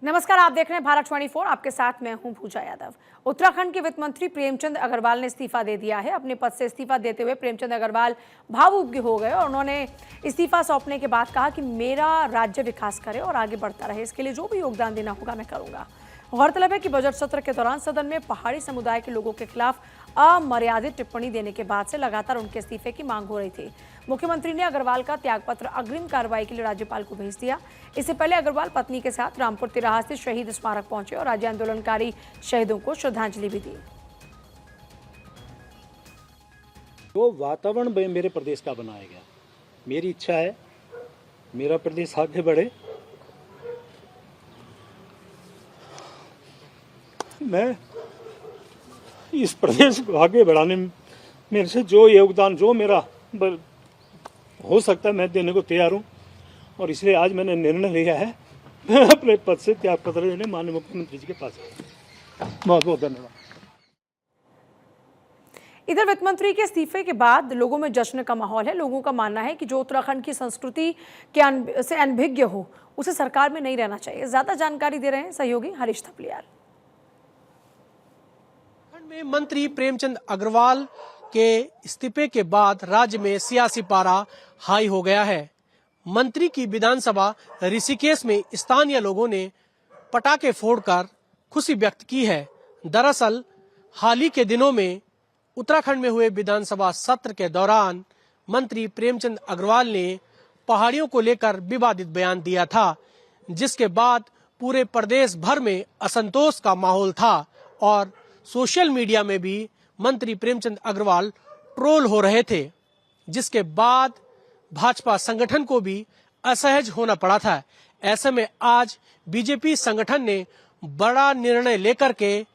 नमस्कार, आप देख रहे हैं भारत 24। आपके साथ मैं हूं पूजा यादव। उत्तराखंड के वित्त मंत्री प्रेमचंद अग्रवाल ने इस्तीफा दे दिया है। अपने पद से इस्तीफा देते हुए प्रेमचंद अग्रवाल भावुक हो गए और उन्होंने इस्तीफा सौंपने के बाद कहा कि मेरा राज्य विकास करे और आगे बढ़ता रहे, इसके लिए जो भी योगदान देना होगा मैं करूंगा। गौरतलब है कि बजट सत्र के दौरान सदन में पहाड़ी समुदाय के लोगों के खिलाफ अमर्यादित टिप्पणी देने के बाद से लगातार उनके इस्तीफे की मांग हो रही थी। मुख्यमंत्री ने अग्रवाल का त्यागपत्र अग्रिम कार्रवाई के लिए राज्यपाल को भेज दिया। इससे पहले अग्रवाल पत्नी के साथ रामपुर तिराहा स्थित शहीद स्मारक पहुंचे और राज्य आंदोलनकारी शहीदों को श्रद्धांजलि भी दी। तो वातावरण मेरे प्रदेश का बनाया गया। मेरी इच्छा है मेरा प्रदेश आगे बढ़े। मैं इस प्रदेश को आगे बढ़ाने में मेरे से जो योगदान जो मेरा हो सकता है मैं देने को तैयार हूँ और इसलिए आज मैंने निर्णय लिया है मैं अपने पद से त्यागपत्र देने माननीय मुख्यमंत्री जी के पास। बहुत बहुत धन्यवाद। इधर वित्त मंत्री के इस्तीफे के बाद लोगों में जश्न का माहौल है। लोगों का मानना है कि जो उत्तराखंड की संस्कृति के से अनभिज्ञ हो उसे सरकार में नहीं रहना चाहिए। ज्यादा जानकारी दे रहे हैं सहयोगी हरीश थपलियाल। में मंत्री प्रेमचंद अग्रवाल के इस्तीफे के बाद राज्य में सियासी पारा हाई हो गया है। मंत्री की विधानसभा ऋषिकेश में स्थानीय लोगों ने पटाखे फोड़कर खुशी व्यक्त की है। दरअसल हाल ही के दिनों में उत्तराखंड में हुए विधानसभा सत्र के दौरान मंत्री प्रेमचंद अग्रवाल ने पहाड़ियों को लेकर विवादित बयान दिया था, जिसके बाद पूरे प्रदेश भर में असंतोष का माहौल था और सोशल मीडिया में भी मंत्री प्रेमचंद अग्रवाल ट्रोल हो रहे थे, जिसके बाद भाजपा संगठन को भी असहज होना पड़ा था। ऐसे में आज बीजेपी संगठन ने बड़ा निर्णय लेकर के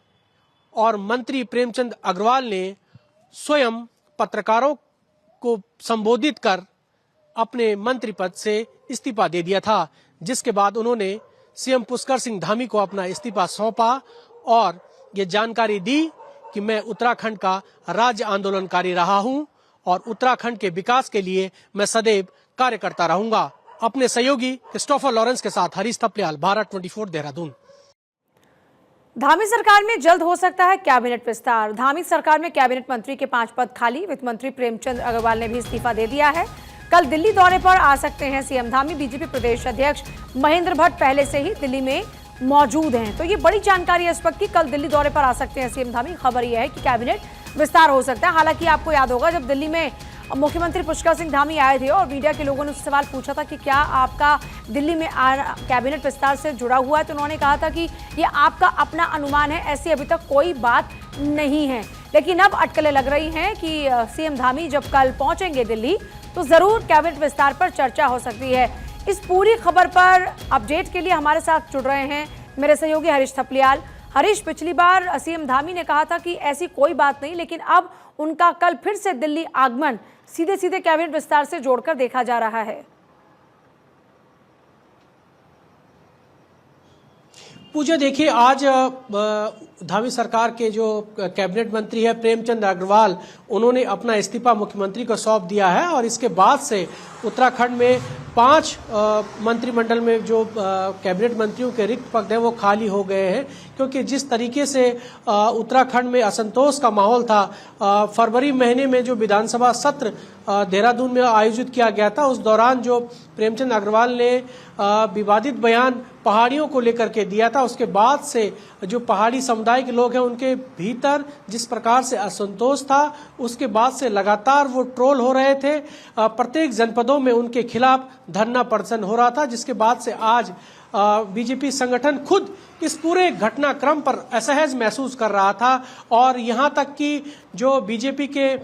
और मंत्री प्रेमचंद अग्रवाल ने स्वयं पत्रकारों को संबोधित कर अपने मंत्री पद से इस्तीफा दे दिया था, जिसके बाद उन्होंने सीएम पुष्कर सिंह धामी को अपना इस्तीफा सौंपा और ये जानकारी दी कि मैं उत्तराखंड का राज्य आंदोलनकारी रहा हूं और उत्तराखंड के विकास के लिए मैं सदैव कार्य करता रहूंगा। अपने सहयोगी क्रिस्टोफर लॉरेंस के साथ हरीश थपलियाल, भारत 24, देहरादून। धामी सरकार में जल्द हो सकता है कैबिनेट विस्तार। धामी सरकार में कैबिनेट मंत्री के 5 पद खाली। वित्त मंत्री प्रेमचंद अग्रवाल ने भी इस्तीफा दे दिया है। कल दिल्ली दौरे पर आ सकते हैं सीएम धामी। बीजेपी प्रदेश अध्यक्ष महेंद्र भट्ट पहले से ही दिल्ली में मौजूद हैं, तो ये बड़ी जानकारी है इस वक्त की कल दिल्ली दौरे पर आ सकते हैं सीएम धामी। खबर यह है कि कैबिनेट विस्तार हो सकता है। हालांकि आपको याद होगा जब दिल्ली में मुख्यमंत्री पुष्कर सिंह धामी आए थे और मीडिया के लोगों ने उससे सवाल पूछा था कि क्या आपका दिल्ली में कैबिनेट विस्तार से जुड़ा हुआ है, तो उन्होंने कहा था कि ये आपका अपना अनुमान है, ऐसी अभी तक कोई बात नहीं है। लेकिन अब अटकलें लग रही हैं कि सीएम धामी जब कल पहुंचेंगे दिल्ली तो जरूर कैबिनेट विस्तार पर चर्चा हो सकती है। इस पूरी खबर पर अपडेट के लिए हमारे साथ जुड़ रहे हैं मेरे सहयोगी हरीश थपलियाल। हरीश, पिछली बार सीएम धामी ने कहा था कि ऐसी कोई बात नहीं, लेकिन अब उनका कल फिर से दिल्ली आगमन सीधे सीधे कैबिनेट विस्तार से जोड़कर देखा जा रहा है। पूजा, देखिए आज धामी सरकार के जो कैबिनेट मंत्री है प्रेमचंद अग्रवाल, उन्होंने अपना इस्तीफा मुख्यमंत्री को सौंप दिया है और इसके बाद से उत्तराखंड में 5 मंत्रिमंडल में जो कैबिनेट मंत्रियों के रिक्त पद हैं वो खाली हो गए हैं, क्योंकि जिस तरीके से उत्तराखंड में असंतोष का माहौल था। फरवरी महीने में जो विधानसभा सत्र देहरादून में आयोजित किया गया था, उस दौरान जो प्रेमचंद अग्रवाल ने विवादित बयान पहाड़ियों को लेकर के दिया था, उसके बाद से जो पहाड़ी समुदाय के लोग हैं उनके भीतर जिस प्रकार से असंतोष था, उसके बाद से लगातार वो ट्रोल हो रहे थे। प्रत्येक जनपदों में उनके खिलाफ धरना प्रदर्शन हो रहा था, जिसके बाद से आज बीजेपी संगठन खुद इस पूरे घटनाक्रम पर असहज महसूस कर रहा था और यहां तक कि जो बीजेपी के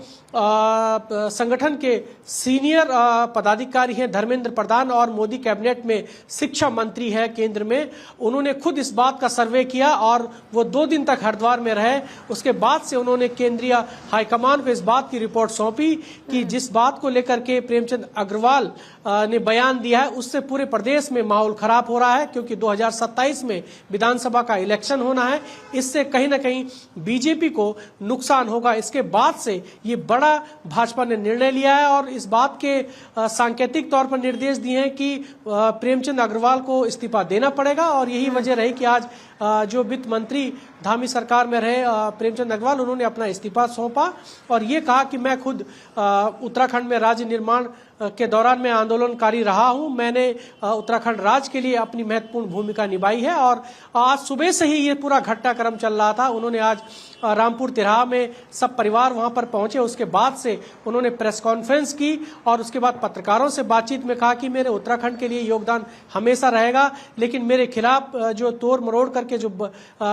संगठन के सीनियर पदाधिकारी हैं धर्मेंद्र प्रधान और मोदी कैबिनेट में शिक्षा मंत्री है केंद्र में, उन्होंने खुद इस बात का सर्वे किया और वो 2 दिन तक हरिद्वार में रहे। उसके बाद से उन्होंने केंद्रीय हाईकमान को इस बात की रिपोर्ट सौंपी कि जिस बात को लेकर के प्रेमचंद अग्रवाल ने बयान दिया है उससे पूरे प्रदेश में माहौल खराब हो रहा है। है, क्योंकि 2027 में विधानसभा का इलेक्शन होना है। इससे कहीं ना कहीं बीजेपी को नुकसान होगा। इसके बाद से ये बड़ा भाजपा ने निर्णय लिया है और इस बात के सांकेतिक तौर पर निर्देश दिए हैं कि प्रेमचंद अग्रवाल को इस्तीफा देना पड़ेगा। और यही वजह रही कि आज जो वित्त मंत्री धामी सरकार में रहे प्रेमचंद अग्रवाल, उन्होंने अपना इस्तीफा सौंपा और ये कहा कि मैं खुद उत्तराखंड में राज्य निर्माण के दौरान मैं आंदोलनकारी रहा हूं। मैंने उत्तराखंड राज्य के लिए अपनी महत्वपूर्ण भूमिका निभाई है। और आज सुबह से ही ये पूरा घटनाक्रम चल रहा था। उन्होंने आज रामपुर तिराहा में सब परिवार वहां पर पहुंचे। उसके बाद से उन्होंने प्रेस कॉन्फ्रेंस की और उसके बाद पत्रकारों से बातचीत में कहा कि मेरे उत्तराखंड के लिए योगदान हमेशा रहेगा, लेकिन मेरे खिलाफ जो तोड़ मरोड़ करके जो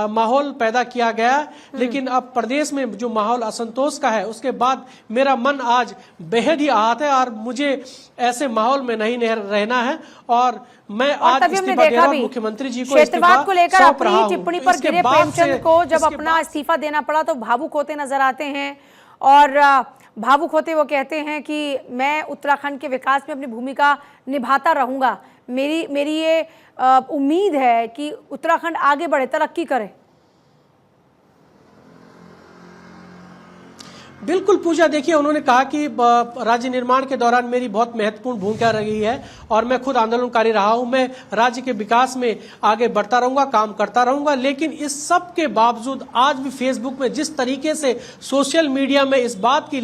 माहौल पैदा किया गया, लेकिन अब प्रदेश में जो माहौल असंतोष का है, उसके बाद मेरा मन आज बेहद ही आहत है और मुझे ऐसे माहौल में नहीं रहना है। और मैं आज इस्तीफा दे रहा हूं, मुख्यमंत्री जी को क्षेत्रवाद को लेकर अपनी टिप्पणी पर गिरे प्रेमचंद को जब अपना इस्तीफा देना पड़ा तो भावुक होते नजर आते हैं और भावुक होते वो कहते हैं कि मैं उत्तराखंड के विकास में अपनी भूमिका निभाता रहूंगा। मेरी ये उम्मीद है कि उत्तराखंड आगे बढ़े, तरक्की करे। बिल्कुल पूजा, देखिए उन्होंने कहा कि राज्य निर्माण के दौरान मेरी बहुत महत्वपूर्ण भूमिका रही है और मैं खुद आंदोलनकारी रहा हूं। मैं राज्य के विकास में आगे बढ़ता रहूंगा, काम करता रहूंगा। लेकिन इस सब के बावजूद आज भी फेसबुक में जिस तरीके से सोशल मीडिया में इस बात की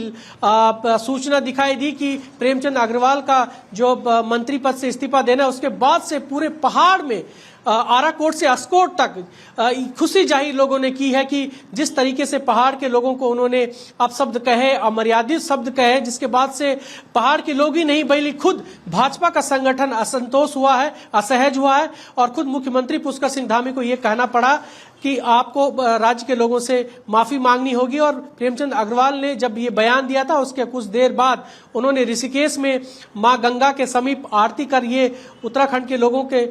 सूचना दिखाई दी कि प्रेमचंद अग्रवाल का जो मंत्री पद से इस्तीफा देना, उसके बाद से पूरे पहाड़ में आराकोट से अस्कोट तक खुशी जाहिर लोगों ने की है कि जिस तरीके से पहाड़ के लोगों को उन्होंने अपशब्द कहे, अमर्यादित शब्द कहे, जिसके बाद से पहाड़ के लोग ही नहीं बल्कि खुद भाजपा का संगठन असंतोष हुआ है, असहज हुआ है। और खुद मुख्यमंत्री पुष्कर सिंह धामी को यह कहना पड़ा कि आपको राज्य के लोगों से माफी मांगनी होगी। और प्रेमचंद अग्रवाल ने जब ये बयान दिया था, उसके कुछ देर बाद उन्होंने ऋषिकेश में मां गंगा के समीप आरती कर ये उत्तराखंड के लोगों के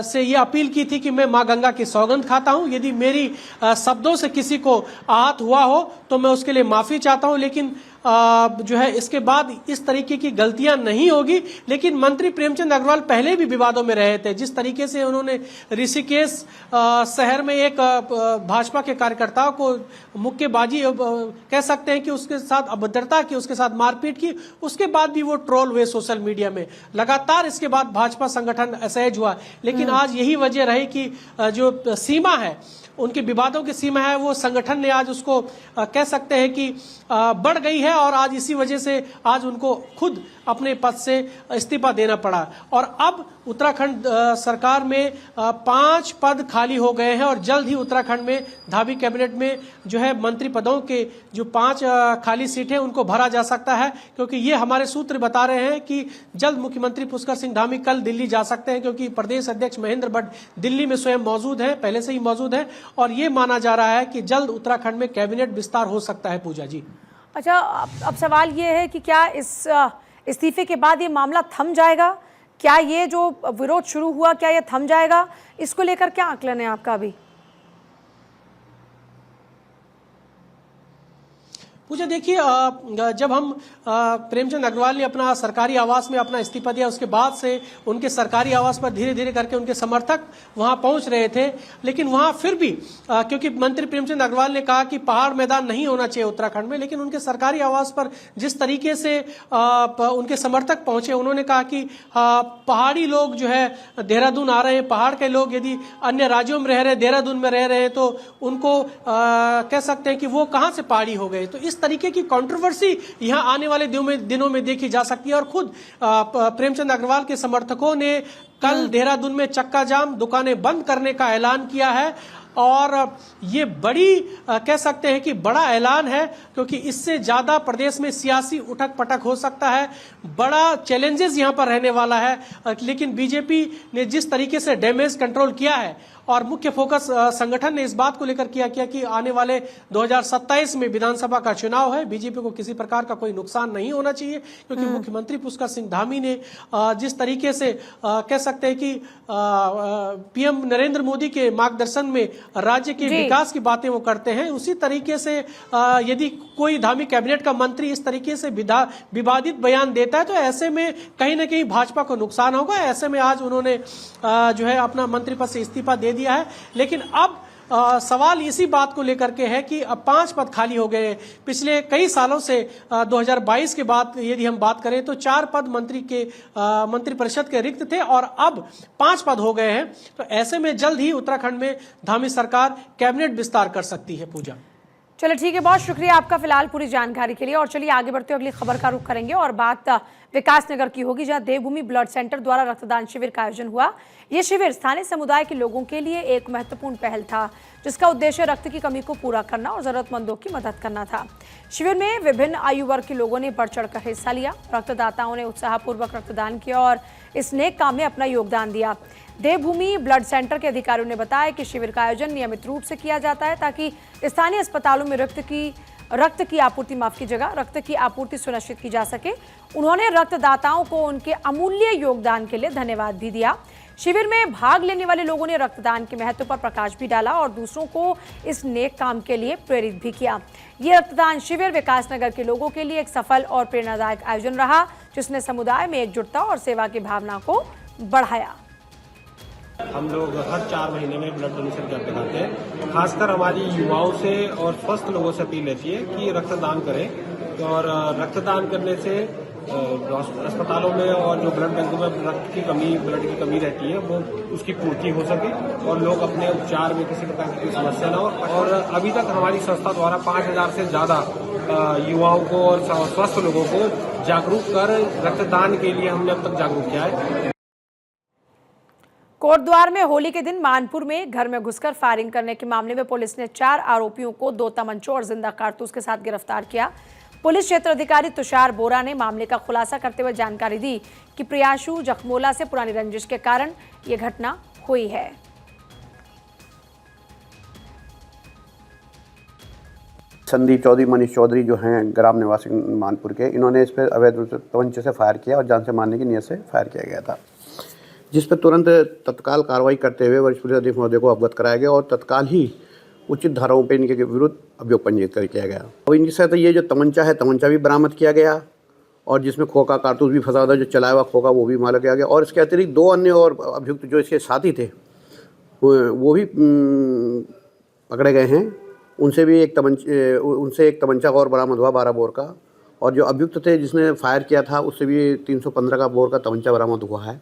से ये अपील की थी कि मैं मां गंगा की सौगंध खाता हूं, यदि मेरी शब्दों से किसी को आहत हुआ हो तो मैं उसके लिए माफी चाहता हूं, लेकिन जो है इसके बाद इस तरीके की गलतियां नहीं होगी। लेकिन मंत्री प्रेमचंद अग्रवाल पहले भी विवादों में रहे थे। जिस तरीके से उन्होंने ऋषिकेश शहर में एक भाजपा के कार्यकर्ताओं को मुक्केबाजी कह सकते हैं कि उसके साथ अभद्रता की, उसके साथ मारपीट की, उसके बाद भी वो ट्रोल हुए सोशल मीडिया में। लगातार इसके बाद भाजपा संगठन असहज हुआ। लेकिन आज यही वजह रही कि जो सीमा है, उनके विवादों की सीमा है, वो संगठन ने आज उसको कह सकते हैं कि बढ़ गई है और आज इसी वजह से आज उनको खुद अपने पद से इस्तीफा देना पड़ा। और अब उत्तराखंड सरकार में 5 पद खाली हो गए हैं और जल्द ही उत्तराखंड में धामी कैबिनेट में जो है मंत्री पदों के जो 5 खाली सीटें उनको भरा जा सकता है, क्योंकि ये हमारे सूत्र बता रहे हैं कि जल्द मुख्यमंत्री पुष्कर सिंह धामी कल दिल्ली जा सकते हैं, क्योंकि प्रदेश अध्यक्ष महेंद्र भट्ट दिल्ली में स्वयं मौजूद हैं, पहले से ही मौजूद हैं। और ये माना जा रहा है कि जल्द उत्तराखंड में कैबिनेट विस्तार हो सकता है। पूजा जी, अच्छा, अब सवाल ये है कि क्या इस इस्तीफे के बाद ये मामला थम जाएगा? क्या ये जो विरोध शुरू हुआ, क्या ये थम जाएगा? इसको लेकर क्या आकलन है आपका अभी? पूजा, देखिए जब हम प्रेमचंद अग्रवाल ने अपना सरकारी आवास में अपना इस्तीफा दिया, उसके बाद से उनके सरकारी आवास पर धीरे धीरे करके उनके समर्थक वहां पहुंच रहे थे। लेकिन वहां फिर भी क्योंकि मंत्री प्रेमचंद अग्रवाल ने कहा कि पहाड़ मैदान नहीं होना चाहिए उत्तराखंड में, लेकिन उनके सरकारी आवास पर जिस तरीके से उनके समर्थक पहुंचे, उन्होंने कहा कि पहाड़ी लोग जो है देहरादून आ रहे हैं, पहाड़ के लोग यदि अन्य राज्यों में रह रहे, देहरादून में रह रहे हैं, तो उनको कह सकते हैं कि वो कहां से पहाड़ी हो गए। तो इस तरीके की कंट्रोवर्सी यहां आने वाले दिनों में देखी जा सकती है। और खुद प्रेमचंद अग्रवाल के समर्थकों ने कल देहरादून में चक्का जाम, दुकानें बंद करने का ऐलान किया है। और ये बड़ी कह सकते हैं कि बड़ा ऐलान है, क्योंकि इससे ज्यादा प्रदेश में सियासी उठक पटक हो सकता है, बड़ा चैलेंजेस यहां पर रहने वाला है। लेकिन बीजेपी ने जिस तरीके से डैमेज कंट्रोल किया है और मुख्य फोकस संगठन ने इस बात को लेकर किया कि आने वाले 2027 में विधानसभा का चुनाव है, बीजेपी को किसी प्रकार का कोई नुकसान नहीं होना चाहिए, क्योंकि मुख्यमंत्री पुष्कर सिंह धामी ने जिस तरीके से कह सकते हैं कि पीएम नरेंद्र मोदी के मार्गदर्शन में राज्य के विकास की बातें वो करते हैं, उसी तरीके से यदि कोई धामी कैबिनेट का मंत्री इस तरीके से विवादित बयान देता है तो ऐसे में कहीं ना कहीं भाजपा को नुकसान होगा। ऐसे में आज उन्होंने जो है अपना मंत्री पद से इस्तीफा दे दिया है, लेकिन अब सवाल इसी बात को लेकर के है कि अब 5 पद खाली हो गए। पिछले कई सालों से 2022 के बाद यदि हम बात करें तो 4 पद मंत्रिपरिषद के रिक्त थे और अब 5 पद हो गए हैं। तो ऐसे में जल्द ही उत्तराखंड में धामी सरकार कैबिनेट विस्तार कर सकती है। पूजा, चलो ठीक है, बहुत शुक्रिया आपका फिलहाल पूरी जानकारी के लिए। और चलिए आगे बढ़ते हुए अगली खबर का रुख करेंगे और बात विकासनगर की होगी, जहां देवभूमि ब्लड सेंटर द्वारा रक्तदान शिविर का आयोजन हुआ। ये शिविर स्थानीय समुदाय के लोगों के लिए एक महत्वपूर्ण पहल था, जिसका उद्देश्य रक्त की कमी को पूरा करना और जरूरतमंदों की मदद करना था। शिविर में विभिन्न आयु वर्ग के लोगों ने बढ़ चढ़कर हिस्सा लिया। रक्तदाताओं ने उत्साहपूर्वक रक्तदान किया और इस नेक काम में अपना योगदान दिया। देवभूमि ब्लड सेंटर के अधिकारियों ने बताया कि शिविर का आयोजन नियमित रूप से किया जाता है ताकि स्थानीय अस्पतालों में रक्त की आपूर्ति सुनिश्चित की जा सके। उन्होंने रक्तदाताओं को उनके अमूल्य योगदान के लिए धन्यवाद भी दिया। शिविर में भाग लेने वाले लोगों ने रक्तदान के महत्व पर प्रकाश भी डाला और दूसरों को इस नेक काम के लिए प्रेरित भी किया। ये रक्तदान शिविर विकासनगर के लोगों के लिए एक सफल और प्रेरणादायक आयोजन रहा, जिसने समुदाय में एकजुटता और सेवा की भावना को बढ़ाया। हम लोग हर 4 महीने में ब्लड डोनेशन कैंप लगाते हैं। खासकर हमारी युवाओं से और स्वस्थ लोगों से अपील रहती है कि रक्तदान करें और रक्तदान करने से अस्पतालों में और जो ब्लड बैंकों में ब्लड की कमी रहती है वो उसकी पूर्ति हो सके और लोग अपने उपचार में किसी प्रकार की कोई समस्या ना हो। और अभी तक हमारी संस्था द्वारा 5000 से ज्यादा युवाओं को और स्वस्थ लोगों को जागरूक कर रक्तदान के लिए हमने अब तक जागरूक किया है। कोटद्वार में होली के दिन मानपुर में घर में घुसकर फायरिंग करने के मामले में पुलिस ने 4 आरोपियों को 2 तमंचों और जिंदा कारतूस के साथ गिरफ्तार किया। पुलिस क्षेत्र अधिकारी तुषार बोरा ने मामले का खुलासा करते हुए जानकारी दी कि प्रियाशु जखमोला से पुरानी रंजिश के कारण यह घटना हुई है। संदीप चौधरी, मनीष चौधरी जो हैं ग्राम निवासी मानपुर के, इन्होंने इस पर अवैध रूप से तमंचे से फायर किया और जान से मारने की नीयत से फायर किया गया था, जिस पर तुरंत तत्काल कार्रवाई करते हुए वरिष्ठ पुलिस अधीक्षक महोदय को अवगत कराया गया और तत्काल ही उचित धाराओं पर इनके विरुद्ध अभियोग पंजीकृत किया गया। और इनके साथ ये जो तमंचा है, तमंचा भी बरामद किया गया और जिसमें खोखा कारतूस भी फंसा था, जो चलाया हुआ खोखा वो भी मारा गया। और इसके अतिरिक्त 2 अन्य और अभियुक्त जो इसके साथी थे वो भी पकड़े गए हैं। उनसे एक तमंचा और बरामद हुआ 12 बोर का, और जो अभियुक्त थे जिसने फायर किया था उससे भी 315 का बोर का तमंचा बरामद हुआ है।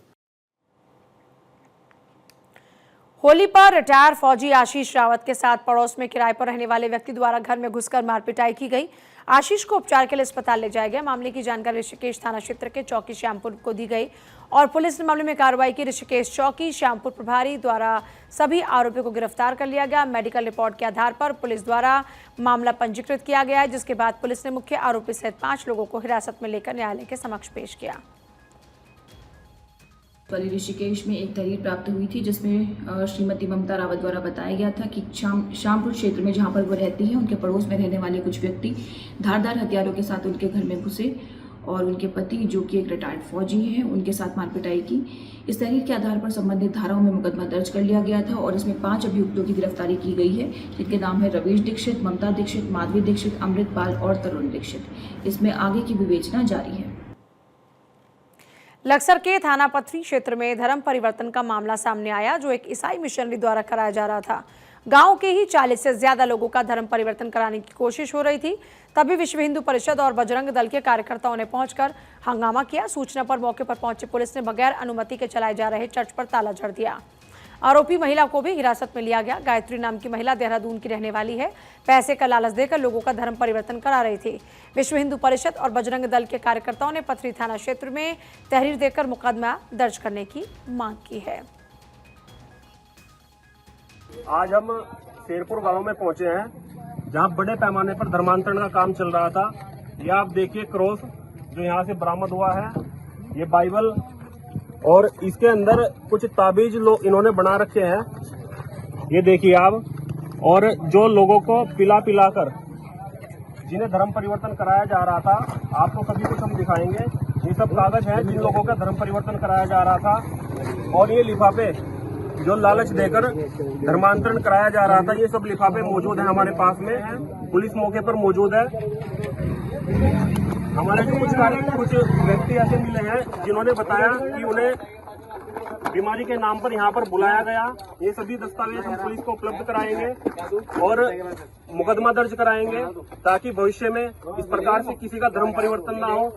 होली पर रिटायर फौजी आशीष रावत के साथ पड़ोस में किराए पर रहने वाले व्यक्ति द्वारा घर में घुसकर मारपिटाई की गई। आशीष को उपचार के लिए अस्पताल ले जाया गया। मामले की जानकारी ऋषिकेश थाना क्षेत्र के चौकी श्यामपुर को दी गई और पुलिस ने मामले में कार्रवाई की। ऋषिकेश चौकी श्यामपुर प्रभारी द्वारा सभी आरोपियों को गिरफ्तार कर लिया गया। मेडिकल रिपोर्ट के आधार पर पुलिस द्वारा मामला पंजीकृत किया गया है, जिसके बाद पुलिस ने मुख्य आरोपी सहित 5 लोगों को हिरासत में लेकर न्यायालय के समक्ष पेश किया। वाली ऋषिकेश में एक तहरीर प्राप्त हुई थी, जिसमें श्रीमती ममता रावत द्वारा बताया गया था कि श्यामपुर क्षेत्र में जहां पर वो रहती है, उनके पड़ोस में रहने वाले कुछ व्यक्ति धारदार हथियारों के साथ उनके घर में घुसे और उनके पति, जो कि एक रिटायर्ड फौजी हैं, उनके साथ मारपिटाई की। इस तहरीर के आधार पर संबंधित धाराओं में मुकदमा दर्ज कर लिया गया था और इसमें 5 अभियुक्तों की गिरफ्तारी की गई है, जिनके नाम है रवीश दीक्षित, ममता दीक्षित, माधवी दीक्षित, अमृतपाल और तरुण दीक्षित। इसमें आगे की विवेचना जारी है। लक्सर के थाना पथरी क्षेत्र में धर्म परिवर्तन का मामला सामने आया, जो एक ईसाई मिशनरी द्वारा कराया जा रहा था। गांव के ही 40 से ज्यादा लोगों का धर्म परिवर्तन कराने की कोशिश हो रही थी। तभी विश्व हिंदू परिषद और बजरंग दल के कार्यकर्ताओं ने पहुंचकर हंगामा किया। सूचना पर मौके पर पहुंची पुलिस ने बगैर अनुमति के चलाए जा रहे चर्च पर ताला जड़ दिया। आरोपी महिला को भी हिरासत में लिया गया। गायत्री नाम की महिला देहरादून की रहने वाली है। पैसे का लालच देकर लोगों का धर्म परिवर्तन करा रही थी। विश्व हिंदू परिषद और बजरंग दल के कार्यकर्ताओं ने पथरी थाना क्षेत्र में तहरीर देकर मुकदमा दर्ज करने की मांग की है। आज हम शेरपुर गांव में पहुंचे हैं, जहां बड़े पैमाने पर धर्मांतरण का काम चल रहा था। ये आप देखिए क्रॉस जो यहाँ से बरामद हुआ है, ये बाइबल और इसके अंदर कुछ ताबीज लोग इन्होंने बना रखे हैं। ये देखिए आप, और जो लोगों को पिला कर जिन्हें धर्म परिवर्तन कराया जा रहा था, आपको सभी कुछ हम दिखाएंगे। ये सब कागज हैं जिन लोगों का धर्म परिवर्तन कराया जा रहा था, और ये लिफाफे जो लालच देकर धर्मांतरण कराया जा रहा था, ये सब लिफाफे मौजूद हैं हमारे पास में। पुलिस मौके पर मौजूद है। हमारे जो कुछ व्यक्ति ऐसे मिले हैं जिन्होंने बताया कि उन्हें बीमारी के नाम पर यहाँ पर बुलाया गया। ये सभी दस्तावेज हम पुलिस को उपलब्ध कराएंगे और मुकदमा दर्ज कराएंगे, ताकि भविष्य में इस प्रकार से किसी का धर्म परिवर्तन ना हो।